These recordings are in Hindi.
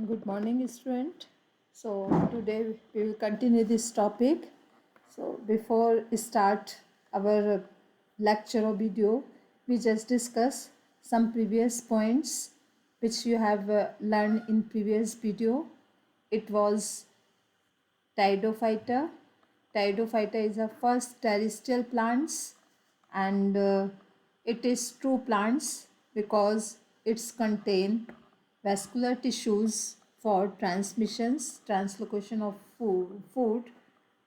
Good morning, student. So today we will continue this topic. So before we start our lecture or video, we just discuss some previous points which you have learned in previous video. It was Pteridophyta. Pteridophyta is the first terrestrial plants, and it is true plants because it's contain vascular tissues for transmissions, translocation of food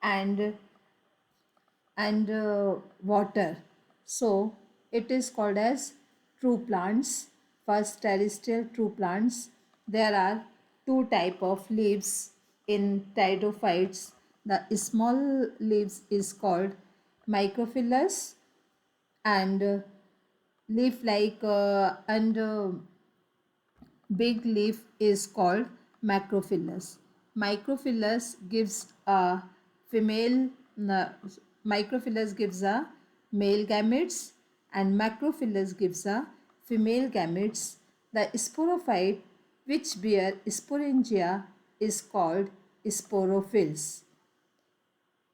and water. So it is called as true plants, first terrestrial true plants. There are two type of leaves in pteridophytes. The small leaves is called microphyllus, and leaf like and big leaf is called macrophyllus. Microphyllus gives a female, microphyllus gives a male gametes and macrophyllus gives a female gametes. The sporophyte which bear sporangia is called sporophylls.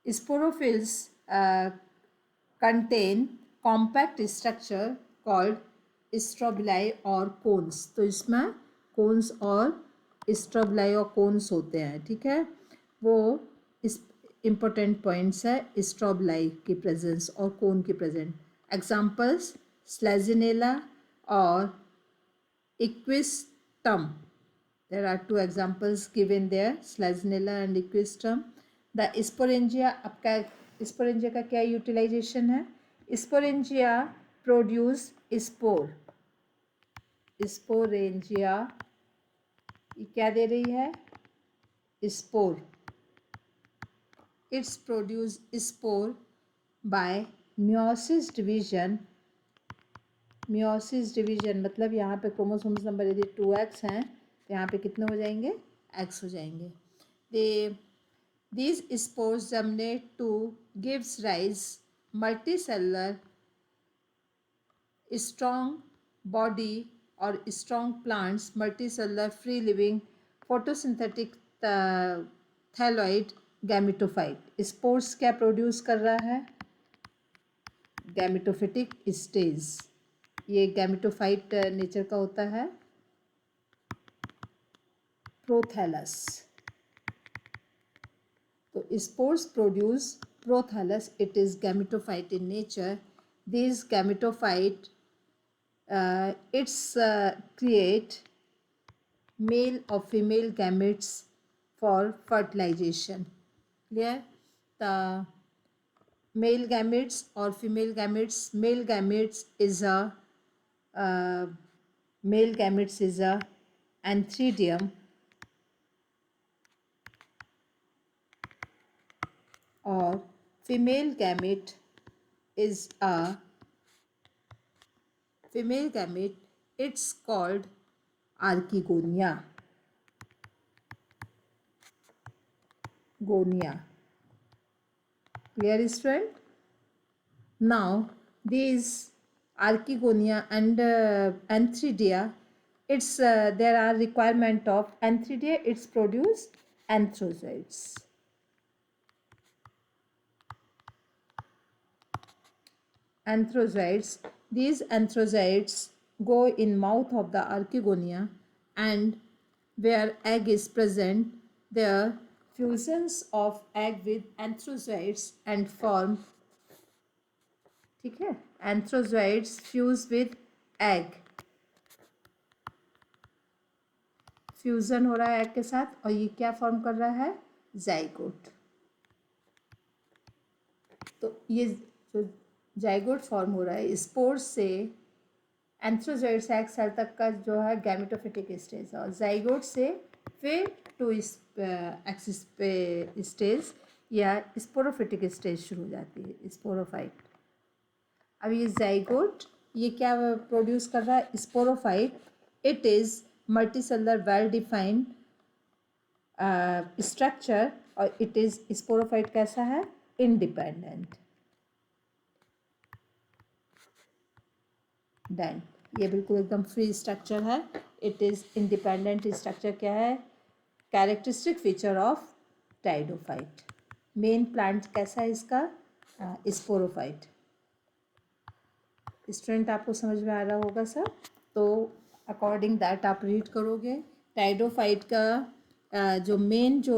Sporophylls contain compact structure called strobili और कोन्स. तो इसमें कोन्स और स्ट्रोबिलाई और कोन्स होते हैं. ठीक है, वो इस इम्पोर्टेंट पॉइंट्स है स्ट्रोबिलाई की प्रेजेंस और कोन की प्रेजेंस. एग्जाम्पल्स स्लेजिनेला और equisetum. There are two examples given there, Slaginella and Equistum. The sporangia, आपका sporangia का क्या यूटिलाइजेशन है? Sporangia produce spore. Sporangia ये क्या दे रही है? Spore. It's produce spore by meiosis division. Meiosis division मतलब यहाँ पे क्रोमोसोम्स नंबर यदि 2x हैं तो यहाँ पे कितने हो जाएंगे? x हो जाएंगे. These spores germinate to gives rise multicellular strong body or strong plants, multicellular free living photosynthetic thalloid gametophyte. Spores क्या प्रोड्यूस कर रहा है? Gametophytic stage. ये गैमेटोफाइट नेचर का होता है. प्रोथैलस. तो spores produce prothallus. It is gametophyte in nature. These gametophyte create male or female gametes for fertilization. Clear? The male gametes or female gametes. Male gametes is a antheridium or female gamete is a female gamete. It's called archegonia. Clear, student? Now these archegonia and antheridia, it's there are requirement of antheridia. It's produce anthrozoids. Anthrozoids. These anthrozoids go in mouth of the archegonia, and where egg is present, there fusions of egg with anthrozoids and form. ठीक है, anthrozoids fuse with egg. Fusion हो रहा है एग के साथ और ये क्या फॉर्म कर रहा है? जाइगोट. तो ये जो जाइगोट फॉर्म हो रहा है स्पोर्स से एंथ्रोजॉइड से एक सेल तक का जो है गैमेटोफिटिक स्टेज है, और जाइगोट से फिर टू एक्सिस पे स्टेज या स्पोरोफिटिक स्टेज शुरू हो जाती है, स्पोरोफाइट. अब ये जाइगोट ये क्या प्रोड्यूस कर रहा है? Sporophyte. It is multicellular well defined structure, और इट इज़ स्पोरोफाइट कैसा है? इंडिपेंडेंट. देन ये बिल्कुल एकदम फ्री स्ट्रक्चर है इट इज़ इंडिपेंडेंट स्ट्रक्चर क्या है, characteristic feature of pteridophyte. Main plant कैसा है इसका, स्पोरोफाइट। स्टूडेंट आपको समझ में आ रहा होगा सर, तो अकॉर्डिंग दैट आप रीड करोगे। टाइडोफाइट का जो मेन जो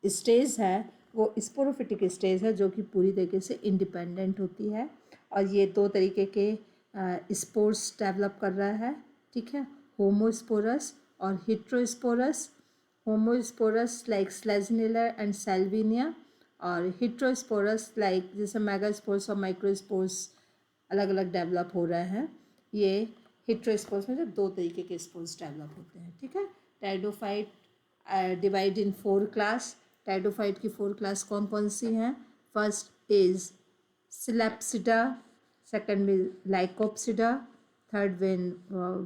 स्टेज है वो स्पोरोफिटिक स्टेज है, जो कि पूरी तरीके से इंडिपेंडेंट होती है, और ये दो तरीके के स्पोर्स डेवलप कर रहा है, ठीक है, होमोस्पोरस और heterosporous. Homosporous like स्लेजिनेला and Salvinia, और हिट्रोस्पोरस लाइक जैसे मेगास्पोर्स और माइक्रोस्पोर्स अलग अलग डेवलप हो रहे हैं। ये हिट्रोस्पोर्स में जब दो तरीके के स्पोर्स डेवलप होते हैं, ठीक है। टाइडोफाइट डिवाइड इन 4 क्लास। टाइडोफाइट की 4 क्लास कौन कौन सी हैं, फर्स्ट इज सिलेप्सिडा, सेकंड में लाइकोप्सिडा, थर्ड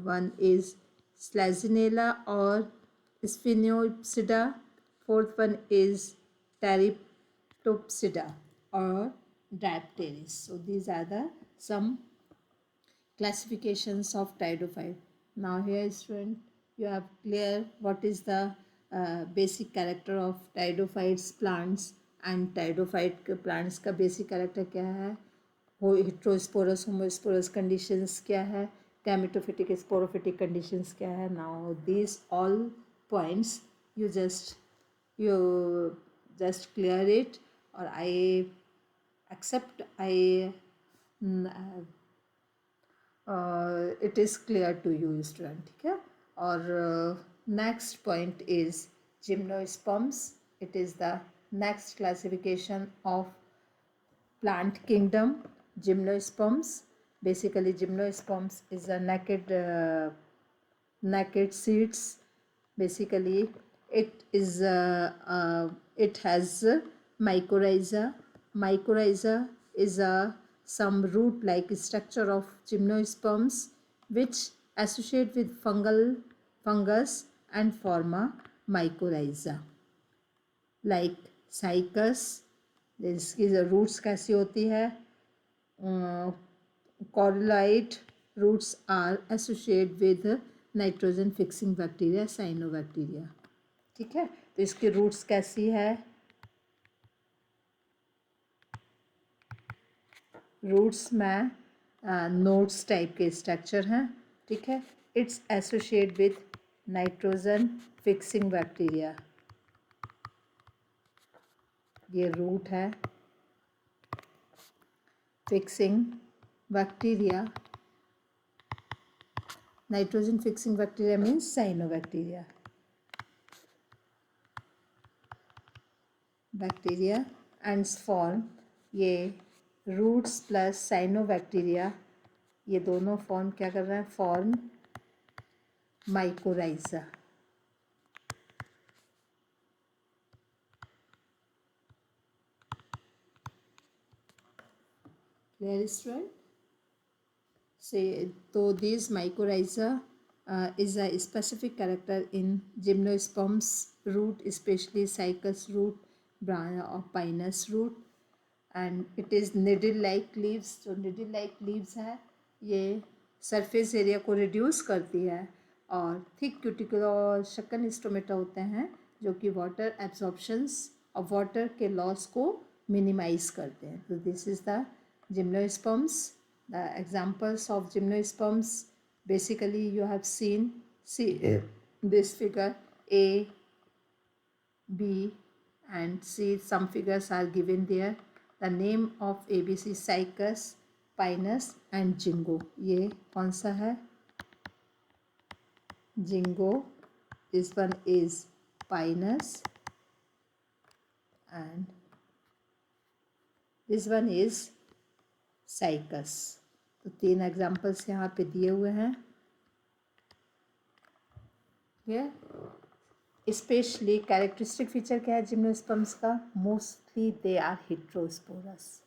वन इज स्लेजिनेला और स्फिनियोप्सिडा, फोर्थ वन इज टेरिप्टोप्सिडा और Dipteris. So these are the some classifications of Pteridophyte. Now here student, you have clear what is the basic character of Pteridophytes plants, and Pteridophyte plants का basic character क्या है, heterosporous homosporous conditions क्या है, gametophytic sporophytic conditions क्या है. Now these all points you just clear it, or I accept it is clear to you student, ठीक है. और next point is gymnosperms. It is the next classification of plant kingdom. Gymnosperms, basically gymnosperms is a naked seeds. Basically it has mycorrhiza. Mycorrhiza is some root-like structure of gymnosperms which associate with fungus and form a mycorrhiza. Like cycas, इसकी रूट्स कैसी होती है, coraloid roots are associated with nitrogen fixing bacteria, cyanobacteria, ठीक है. तो इसकी रूट्स कैसी है, रूट्स में नोड्स टाइप के स्ट्रक्चर हैं, ठीक है. It's associate with nitrogen fixing bacteria. ये रूट है, fixing bacteria, nitrogen fixing bacteria means cyanobacteria. Bacteria and form, ये रूट्स प्लस साइनोबैक्टीरिया, ये दोनों फॉर्म क्या कर रहे हैं, फॉर्म माइकोराइजा. Clear student. से तो this mycorrhiza is a specific character in gymnosperms root, especially cycas root, or pinus root, and it is needle like leaves. जो needle like leaves है ये सरफेस एरिया को रिड्यूस करती है, और थिक क्यूटिकल और शक्कन स्टोमेटा होते हैं जो कि वाटर एब्जॉर्प्शंस और वाटर के लॉस को मिनिमाइज करते हैं. तो this is the gymnosperms. The examples of gymnosperms, basically you have seen, see this figure A, B and C, some figures are given there. The name of ABC, cycas, pinus and jingo. ये कौन सा है, jingo. This one is pinus and this one is cycas. तो 3 एग्जाम्पल्स यहाँ पे दिए हुए हैं. स्पेशली कैरेक्टरिस्टिक फीचर क्या है जिम्नोस्पर्म्स का, मोस्टली दे आर हिट्रोस्पोरस.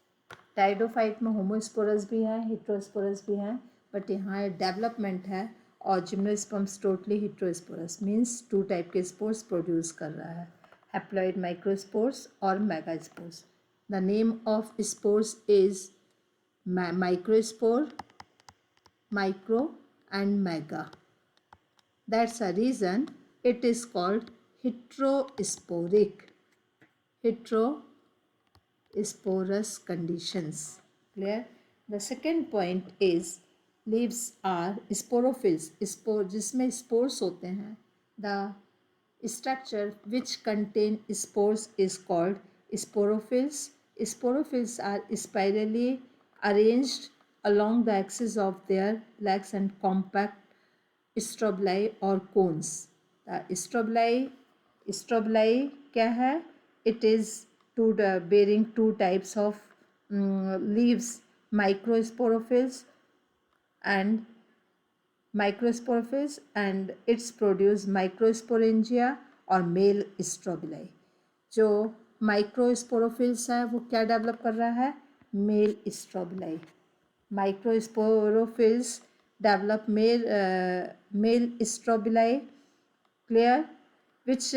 टाइडोफाइट में होमोस्पोरस भी हैं, हिट्रोस्पोरस भी हैं, बट यहाँ डेवलपमेंट है, और gymnosperms totally heterosporous means 2 type के स्पोर्स प्रोड्यूस कर रहा है, हैप्लॉइड माइक्रोस्पोर्स और megaspores. The name of spores is microspore, micro and mega. That's a reason it is called heterosporic, heterosporous conditions. Clear? The second point is leaves are sporophylls, जिसमें spores होते हैं. The structure which contain spores is called sporophylls. Sporophylls are spirally arranged along the axis of their legs and compact strobili or cones. The strobili क्या है? It is bearing two types of leaves, microsporophylls and it's produce microsporangia और मेल स्ट्रोबिलाई. जो माइक्रोस्पोरोफिल्स है वो क्या डेवलप कर रहा है? Male strobili. Microsporophylls develop male strobili. Clear? which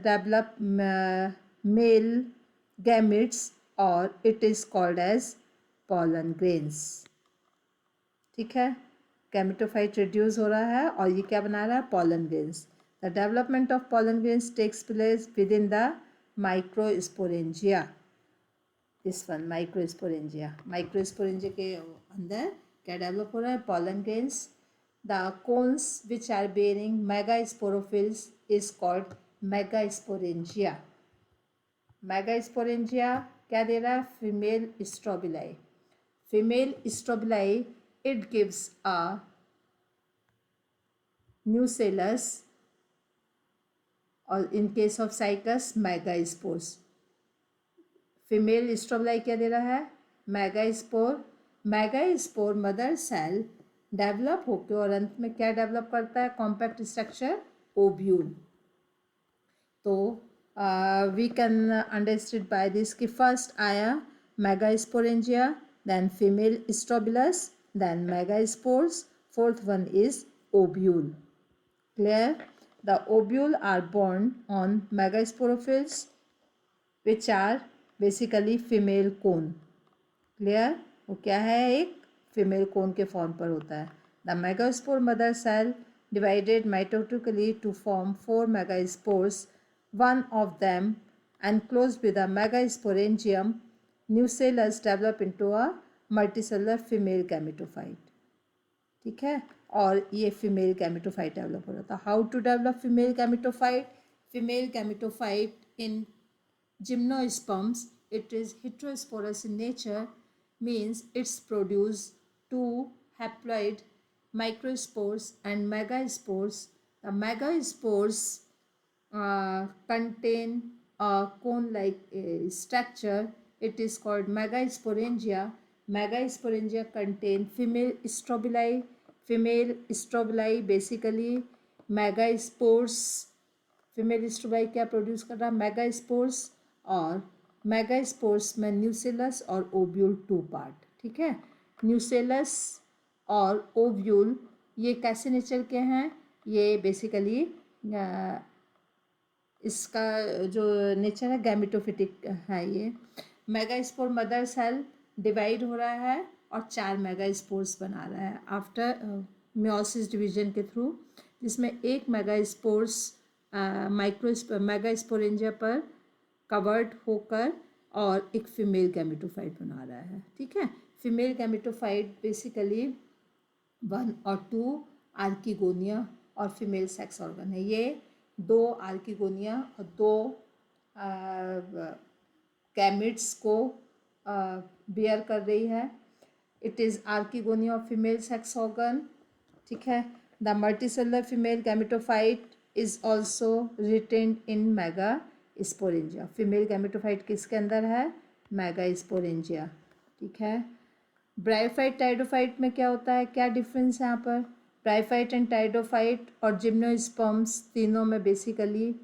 develop male gametes or it is called as pollen grains. ठीक है, गैमेटोफाइट रिड्यूस हो रहा है और ये क्या बना रहा है? pollen grains. The development of pollen grains takes place within the microsporangia. This one microsporangia. microsporangia के अंदर क्या डेवलप हो रहा है? pollen grains. The cones which are bearing megasporophylls is called megasporangia. megasporangia क्या दे रहा है? female strobili. female strobili it gives a nucellus or in case of cycas megaspores. female strobili क्या दे रहा है? megaspore. megaspore mother cell develop होकर और अंत में क्या डेवलप करता है? Compact structure ovule. तो we can understand by this कि फर्स्ट आया megasporangia, then female strobilus, then megaspores, fourth one is ovule. Clear? The ovule are borne on megasporophylls which are basically female cone. Clear? वो क्या है? एक फीमेल कोन के फॉर्म पर होता है. The megaspore mother cell divided mitotically to form 4 megaspores, one of them enclosed with a megasporangium nucellus develop into a multicellular female gametophyte. ठीक है, और ये फीमेल गैमेटोफाइट डेवलप हो रहा था. How to develop female gametophyte? Female gametophyte in gymnosperms it is heterosporous in nature, means it's produce two haploid microspores and megaspores. The megaspores contain a cone-like structure. It is called megasporangia. Megasporangia contain female strobili. Female strobili basically megaspores. Female strobili क्या प्रोड्यूस कर रहा है? मेगास्पोर्स. और मेगास्पोर्स में न्यूसेलस और ओव्यूल टू पार्ट. ठीक है, न्यूसेलस और ओव्यूल ये कैसे नेचर के हैं? ये बेसिकली इसका जो नेचर है गैमेटोफिटिक है. ये मेगास्पोर मदर सेल डिवाइड हो रहा है और 4 मेगास्पोर्स बना रहा है आफ्टर मियोसिस डिवीजन के थ्रू, जिसमें एक मेगास्पोर्स मेगास्पोरेंजिया पर कवर्ड होकर और एक फीमेल गैमेटोफाइट बना रहा है. ठीक है, फीमेल गैमेटोफाइट बेसिकली 1 और 2 आर्किगोनिया और फीमेल सेक्स ऑर्गन है. ये 2 आर्किगोनिया और 2 गैमेट्स को बियर कर रही है. इट इज़ आर्किगोनिया और फीमेल सेक्स ऑर्गन. ठीक है, the multicellular female gametophyte is also retained in megasporangia. Female gametophyte किसके अंदर है? मेगास्पोरेंजिया. ठीक है, ब्रायोफाइट टाइडोफाइट में क्या होता है? क्या डिफरेंस है यहाँ पर? ब्रायोफाइट एंड टाइडोफाइट और जिम्नोस्पर्म्स तीनों में बेसिकली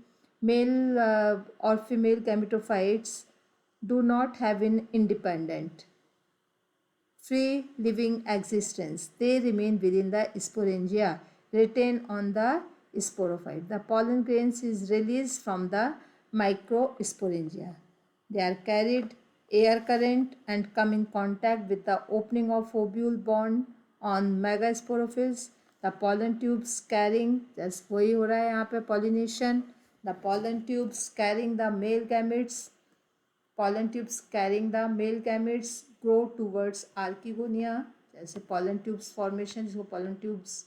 मेल और female gametophytes do not have in independent free living existence. They remain within the sporangia, retain on the sporophyte. The pollen grains is released from the microsporangia. They are carried air current and come in contact with the opening of ovule bond on megasporophylls. The pollen tubes carrying, just वही हो रहा है यहाँ पे pollination. The pollen tubes carrying the male gametes, pollen tubes carrying the male gametes grow towards archegonia. जैसे pollen tubes formation, जिसको pollen tubes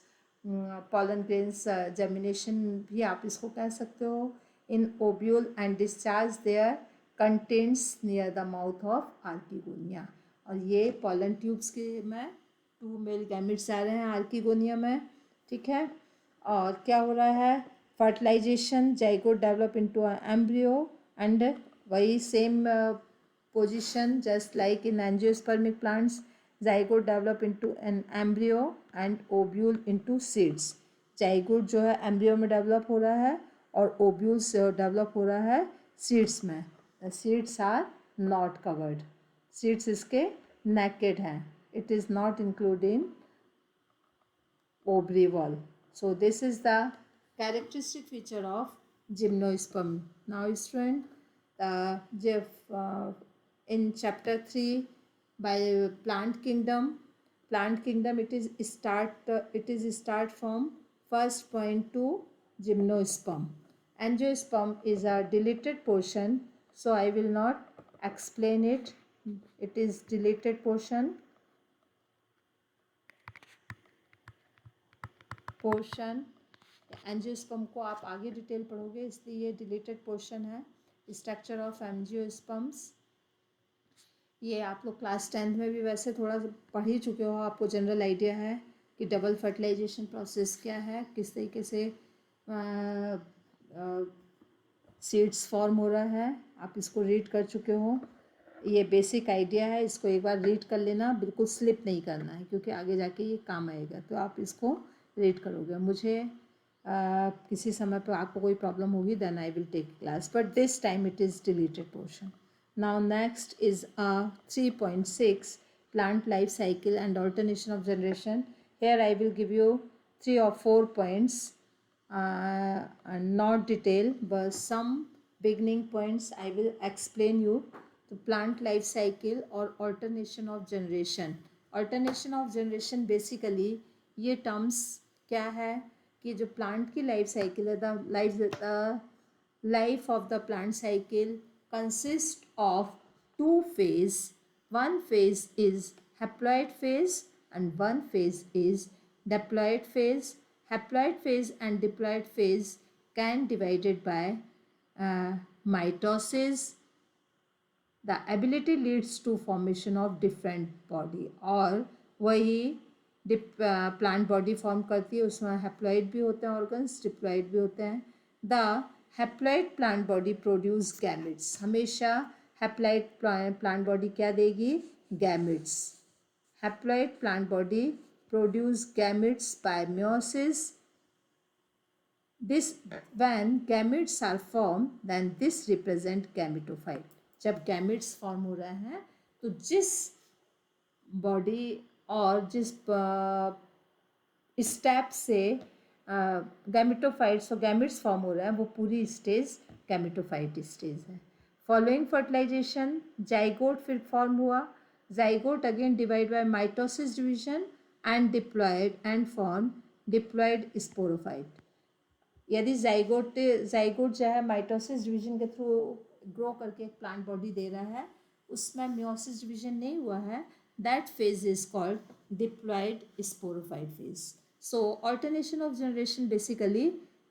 pollen grains germination भी आप इसको कह सकते हो. In ovule and discharge their contents near the mouth of archegonia. और ये pollen tubes के में 2 मेल गैमेट्स आ रहे हैं आर्कीगोनिया में. ठीक है. और क्या हो रहा है, fertilisation, zygote develop into embryo and वही same position just like in angiospermic plants. Zygote develop into an embryo and ovule into seeds. Zygote जो है एम्ब्रियो में डेवलप हो रहा है और ओब्यूल से डेवलप हो रहा है सीड्स में. The seeds are not covered. Seeds इसके नेकेड हैं. It is not including ovary wall. So this is the characteristic feature of gymnosperm. Now student, in chapter 3 by plant kingdom it is start from first point to gymnosperm. Angiosperm is a deleted portion, so I will not explain it. It is deleted portion. Angiosperm को आप आगे डिटेल पढ़ोगे, इसलिए ये डिलीटेड पोर्शन है. स्ट्रक्चर ऑफ एंजियोस्पर्म्स ये आप लोग क्लास 10th में भी वैसे थोड़ा पढ़ ही चुके हो. आपको जनरल आइडिया है कि डबल फर्टिलाइजेशन प्रोसेस क्या है, किस तरीके से सीड्स फॉर्म हो रहा है. आप इसको रीड कर चुके हो. ये बेसिक आइडिया है, इसको एक बार रीड कर लेना. बिल्कुल स्लिप नहीं करना है क्योंकि आगे जाके ये काम आएगा. तो आप इसको रीड करोगे. मुझे किसी समय पर आपको कोई प्रॉब्लम होगी then I will take class, but this time it is deleted portion. Now next is 3.6 plant life cycle and alternation of generation. Here I will give you 3 or 4 points, not detail but some beginning points I will explain you. तो प्लांट लाइफ साइकिल और alternation of generation. Alternation of generation basically ये टर्म्स क्या है कि जो प्लांट की लाइफ साइकिल है, the life of the plant cycle consist of 2 phase. One phase is haploid phase and one phase is diploid phase. Haploid phase and diploid phase can divided by mitosis. The ability leads to formation of different body. और वही प्लांट बॉडी फॉर्म करती है, उसमें हैप्लॉइड भी होते हैं ऑर्गन्स, डिप्लॉइड भी होते हैं. The haploid plant body produce gametes. हमेशा हैप्लॉइड प्लांट बॉडी क्या देगी, gametes. Haploid plant body produce gametes by meiosis. This when gametes are form then this represent gametophyte. जब गैमेट्स फॉर्म हो रहे हैं तो जिस बॉडी और जिस स्टेप से गैमेटोफाइट्स और गैमेट्स फॉर्म हो रहा है वो पूरी स्टेज गैमेटोफाइट स्टेज है. फॉलोइंग फर्टिलाइजेशन जाइगोट फिर फॉर्म हुआ. Zygote again divide by mitosis division and diploid and form diploid sporophyte. यदि जाइगोट जो है माइटोसिस डिवीजन के थ्रू ग्रो करके एक प्लांट बॉडी दे रहा है, उसमें मियोसिस डिवीजन नहीं हुआ है, that phase is called diploid sporophyte phase. So alternation of generation basically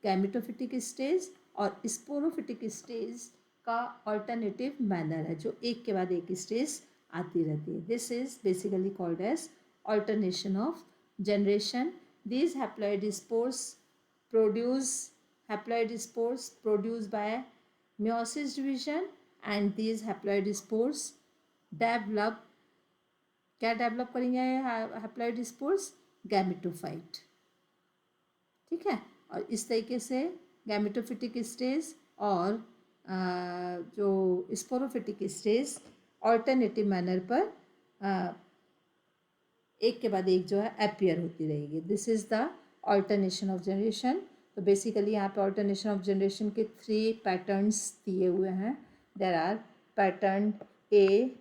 gametophytic stage और sporophytic stage का alternative manner है जो एक के बाद एक stage आती रहती है. This is basically called as alternation of generation. These haploid spores produced by meiosis division and these haploid spores develop क्या डेवलप करेंगे हैप्लॉइड स्पोर्स, गैमेटोफाइट. ठीक है. और इस तरीके से गैमेटोफिटिक स्टेज और जो स्पोरोफिटिक स्टेज ऑल्टरनेटिव मैनर पर एक के बाद एक जो है अपीयर होती रहेगी. This is the alternation of generation. तो बेसिकली यहाँ पे ऑल्टरनेशन ऑफ जनरेशन के 3 पैटर्न्स दिए हुए हैं. There are pattern A,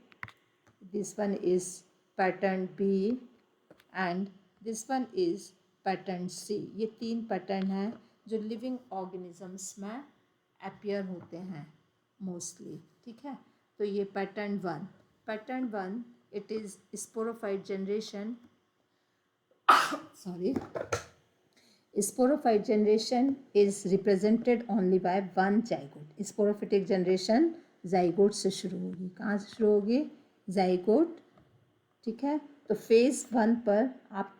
this one is pattern B and this one is pattern C. ये 3 पैटर्न हैं जो लिविंग ऑर्गेनिजम्स में अपीयर होते हैं मोस्टली, ठीक है। तो ये pattern 1 it is sporophyte generation, sorry, sporophyte generation is represented only by one zygote. Sporophytic generation zygote से शुरू होगी। कहाँ से शुरू होगी? जाइगोट, ठीक है। तो फेज 1 पर आप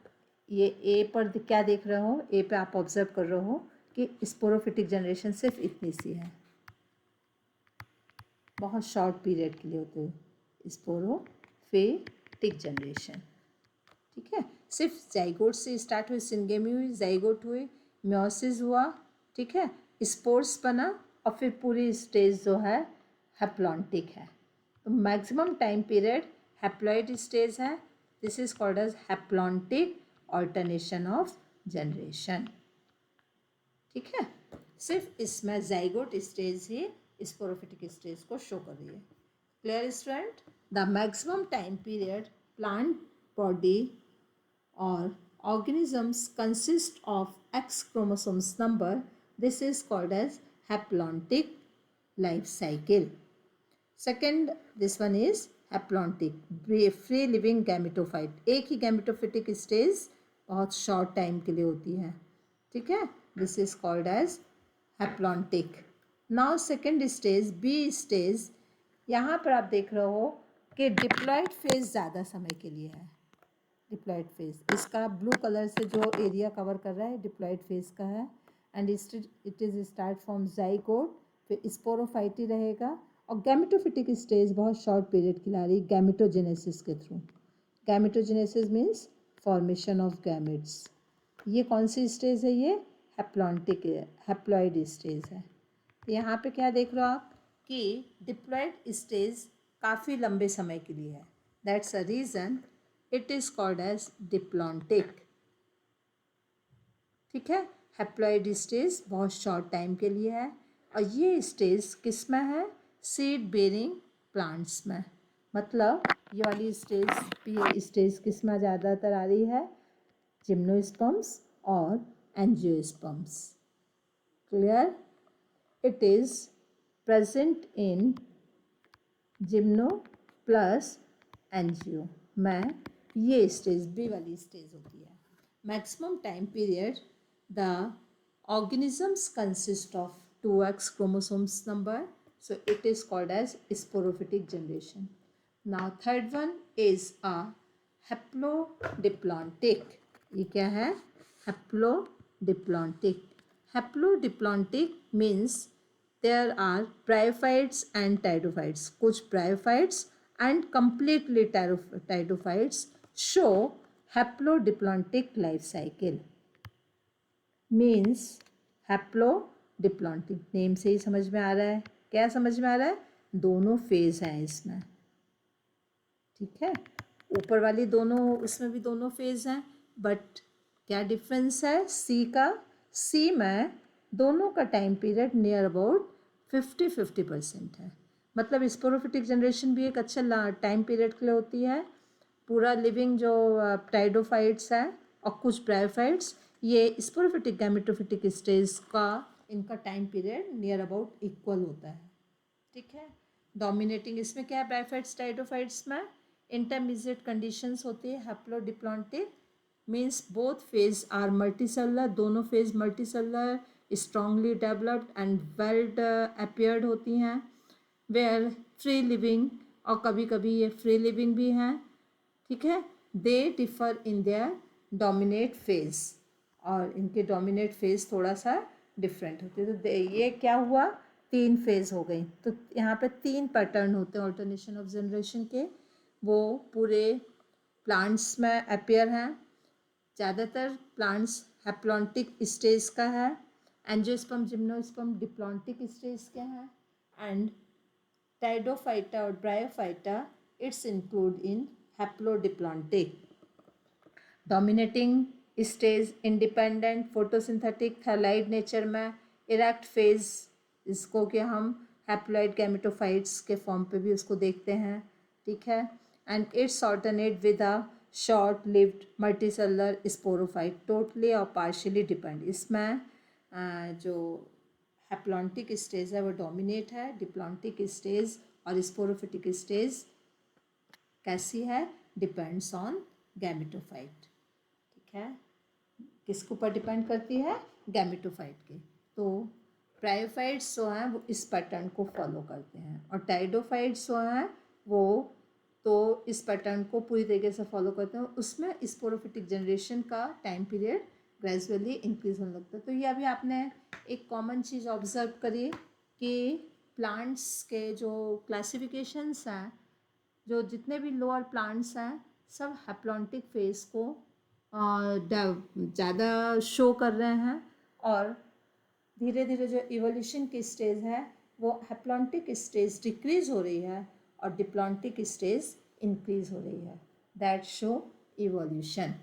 ये ए पर क्या देख रहे हो? ए पे आप ऑब्जर्व कर रहे हो कि स्पोरोफिटिक जनरेशन सिर्फ इतनी सी है, बहुत शॉर्ट पीरियड के लिए होते हैं स्पोरोफिटिक जनरेशन, ठीक है। सिर्फ जाइगोट से स्टार्ट हुई, सिंगेमी हुई, जाइगोट हुई, म्योसिस हुआ, ठीक है, स्पोर्स बना और फिर पूरी स्टेज जो है हैप्लॉन्टिक है। तो maximum time period haploid stage है। This is called as haplontic alternation of generation, ठीक है। सिर्फ इसमें जाइगोट स्टेज ही स्पोरोफिटिक स्टेज को शो कर रही है। Clear student? The maximum time period plant body or organisms consist of X chromosomes number. This is called as haplontic life cycle. Second, this one is haplontic, free living gametophyte. एक ही gametophytic stage बहुत short time के लिए होती है, ठीक है। This is called as haplontic. Now second stage, B stage, यहाँ पर आप देख रहे हो कि डिप्लॉयड फेज ज़्यादा समय के लिए है। डिप्लॉयड फेज, इसका ब्लू कलर से जो एरिया कवर कर रहा है डिप्लॉयड फेज का है। And it is start from zygote, फिर स्पोरोफाइटी रहेगा और गैमेटोफिटिक स्टेज बहुत शॉर्ट पीरियड की ला रही गैमेटोजेनेसिस के through. Gametogenesis means formation of gametes. ये कौन सी स्टेज है? ये हैप्लॉन्टिक हैप्लॉयड स्टेज है। यहाँ पे क्या देख रहे हो आप कि डिप्लॉयड स्टेज काफ़ी लंबे समय के लिए है। That's a reason it is called as diplontic, ठीक है। हैप्लॉइड स्टेज बहुत शॉर्ट टाइम के लिए है और ये स्टेज किस में है? सीड बेरिंग प्लांट्स में। मतलब ये वाली स्टेज किस में ज़्यादातर आ रही है? जिम्नोस्पर्म्स और angiosperms. Clear? It is present in gymno plus angio में ये स्टेज बी वाली स्टेज होती है। Maximum time period the organisms consist of 2x chromosomes number, so it is called as sporophytic generation. Now third one is a haplodiploidic. ये क्या है? haplodiploidic. Haplodiploidic means there are bryophytes and pteridophytes. कुछ bryophytes and completely pteridophytes show haplodiploidic life cycle. Means haplodiploidic name से ही समझ में आ रहा है। क्या समझ में आ रहा है? दोनों फेज हैं इसमें, ठीक है। ऊपर वाली दोनों, उसमें भी दोनों फेज हैं, बट क्या डिफरेंस है? सी का, सी में दोनों का टाइम पीरियड नियर अबाउट 50-50% है। मतलब स्पोरोफिटिक जनरेशन भी एक अच्छा टाइम पीरियड के लिए होती है। पूरा लिविंग जो टाइडोफाइट्स है और कुछ ब्रायोफाइट्स, ये स्पोरोफिटिक गैमेटोफिटिक स्टेज का इनका time period near about equal होता है, ठीक है। डोमिनेटिंग इसमें क्या है? ब्रायोफाइट्स टाइडोफाइट्स में इंटरमीडिएट कंडीशंस होती है। Haplodiploidic means both phase are multicellular, दोनों phase multicellular, strongly developed and well appeared होती हैं। वेयर फ्री लिविंग, और कभी कभी ये फ्री लिविंग भी हैं, ठीक है। They differ in their dominate phase, और इनके डोमिनेट फेज थोड़ा सा डिफरेंट होते हैं। तो ये क्या हुआ? 3 फेज हो गई। तो यहाँ पे 3 पैटर्न होते हैं ऑल्टरनेशन ऑफ जनरेशन के, वो पूरे प्लांट्स में अपीयर हैं। ज़्यादातर प्लांट्स हैप्लॉन्टिक स्टेज का है, एंजियोस्पर्म जिम्नोस्पर्म डिप्लॉन्टिक स्टेज के हैं, एंड टाइडोफाइटा और bryophyta it's include in haplodiplontic. Dominating stage independent photosynthetic thalloid nature में, इरेक्ट फेज, इसको कि हम हैप्लॉइड गैमेटोफाइट्स के फॉर्म पे भी उसको देखते हैं, ठीक है। And it's alternate with a short lived multicellular sporophyte totally और पार्शियली डिपेंड। इसमें जो हैप्लॉन्टिक स्टेज है वो डोमिनेट है, डिप्लॉन्टिक स्टेज और स्पोरोफिटिक स्टेज कैसी है, डिपेंड्स ऑन गैमेटोफाइट। ठीक है, किसके ऊपर डिपेंड करती है, गैमेटोफाइट के। तो ब्रायोफाइट्स जो हैं वो इस पैटर्न को फॉलो करते हैं और टाइडोफाइट्स जो हैं वो तो इस पैटर्न को पूरी तरीके से फॉलो करते हैं। उसमें स्पोरोफिटिक जनरेशन का टाइम पीरियड ग्रेजुअली इंक्रीज होने लगता है। तो ये अभी आपने एक कॉमन चीज़ ऑब्जर्व करी कि प्लांट्स के जो क्लासिफिकेशंस हैं, जो जितने भी लोअर प्लांट्स हैं सब हैप्लॉन्टिक फेज को ज़्यादा शो कर रहे हैं और धीरे धीरे जो इवोल्यूशन की स्टेज है वो हैप्लॉन्टिक स्टेज डिक्रीज हो रही है और डिप्लॉन्टिक स्टेज इंक्रीज हो रही है। That show evolution.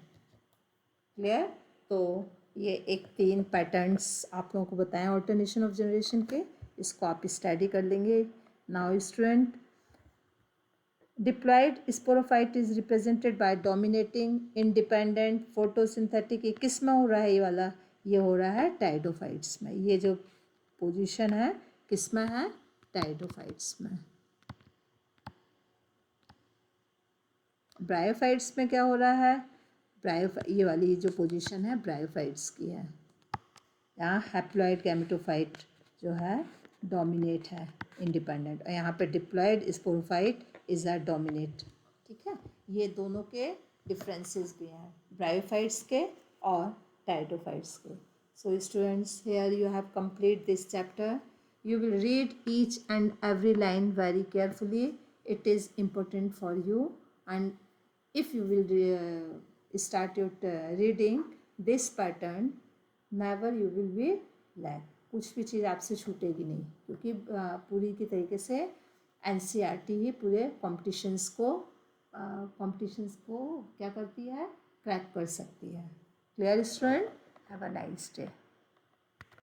क्लियर? तो ये एक 3 पैटर्न्स आप लोगों को बताएं ऑल्टरनेशन ऑफ जनरेशन के, इसको आप स्टडी कर लेंगे। Now student, diploid sporophyte is represented by dominating independent photosynthetic. ये किस में हो रहा है, ये वाला ये हो रहा है टाइडोफाइट्स में। ये जो पोजीशन है किस में है, टाइडोफाइट्स में। ब्रायोफाइट्स में क्या हो रहा है, ये वाली जो पोजीशन है ब्रायोफाइट्स की है। यहाँ हैप्लॉइड गैमेटोफाइट जो है डोमिनेट है, इंडिपेंडेंट, और यहाँ पे diploid sporophyte is a dominate. ठीक है, ये दोनों के डिफरेंसेस भी हैं, ब्रायोफाइट्स के और टाइडोफाइट्स के। So students, here you have complete this chapter. You will read each and every line very carefully. It is important for you, and if you will start your reading this pattern, never you will be lack. कुछ भी चीज़ आपसे छूटेगी नहीं, क्योंकि पूरी की तरीके से NCERT ही पूरे कॉम्पिटिशन्स को क्या करती है, क्रैक कर सकती है। Clear student? Have a nice day.